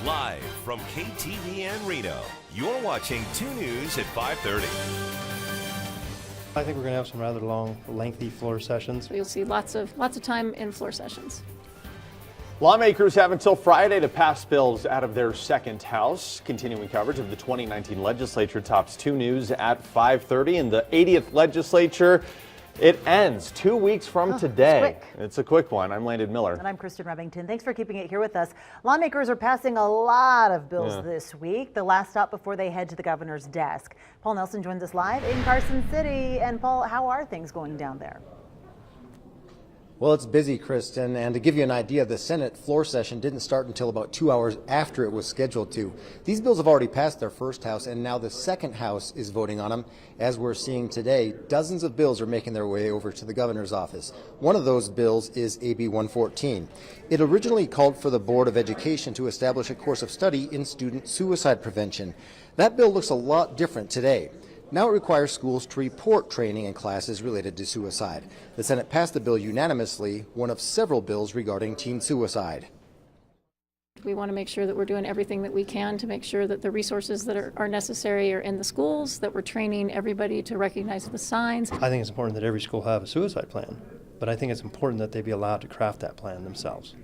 Live from KTVN Reno, you're watching 2 News at 5:30. I think we're going to have some rather long, lengthy floor sessions. So you'll see lots of time in floor sessions. Lawmakers have until Friday to pass bills out of their second house. Continuing coverage of the 2019 legislature tops 2 News at 5:30. In the 80th legislature, it ends 2 weeks from today. It's a quick one. I'm Landon Miller. And I'm Kristen Remington. Thanks for keeping it here with us. Lawmakers are passing a lot of bills this week, the last stop before they head to the governor's desk. Paul Nelson joins us live in Carson City. And Paul, how are things going down there? Well, it's busy, Kristen, and to give you an idea, the Senate floor session didn't start until about 2 hours after it was scheduled to. These bills have already passed their first house, and now the second house is voting on them. As we're seeing today, dozens of bills are making their way over to the governor's office. One of those bills is AB 114. It originally called for the Board of Education to establish a course of study in student suicide prevention. That bill looks a lot different today. Now it requires schools to report training and classes related to suicide. The Senate passed the bill unanimously, one of several bills regarding teen suicide. We want to make sure that we're doing everything that we can to make sure that the resources that are necessary are in the schools, that we're training everybody to recognize the signs. I think it's important that every school have a suicide plan, but I think it's important that they be allowed to craft that plan themselves.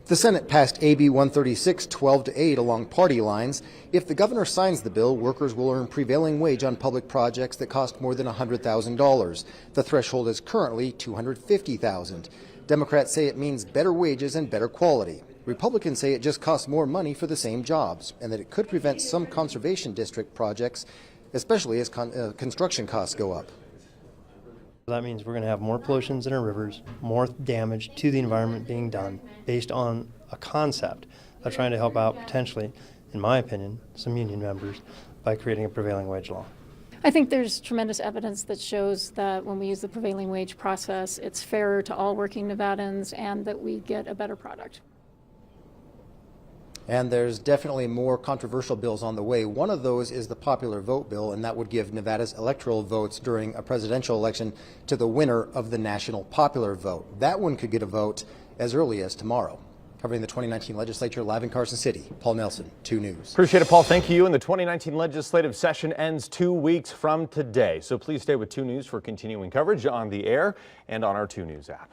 The Senate passed AB 136 12-8 along party lines. If the governor signs the bill, workers will earn prevailing wage on public projects that cost more than $100,000. The threshold is currently $250,000. Democrats say it means better wages and better quality. Republicans say it just costs more money for the same jobs, and that it could prevent some conservation district projects, especially as construction costs go up. That means we're going to have more pollutions in our rivers, more damage to the environment being done based on a concept of trying to help out potentially, in my opinion, some union members by creating a prevailing wage law. I think there's tremendous evidence that shows that when we use the prevailing wage process, it's fairer to all working Nevadans and that we get a better product. And there's definitely more controversial bills on the way. One of those is the popular vote bill, and that would give Nevada's electoral votes during a presidential election to the winner of the national popular vote. That one could get a vote as early as tomorrow. Covering the 2019 legislature live in Carson City, Paul Nelson, 2 News. Appreciate it, Paul. Thank you. And the 2019 legislative session ends 2 weeks from today. So please stay with 2 News for continuing coverage on the air and on our 2 News app.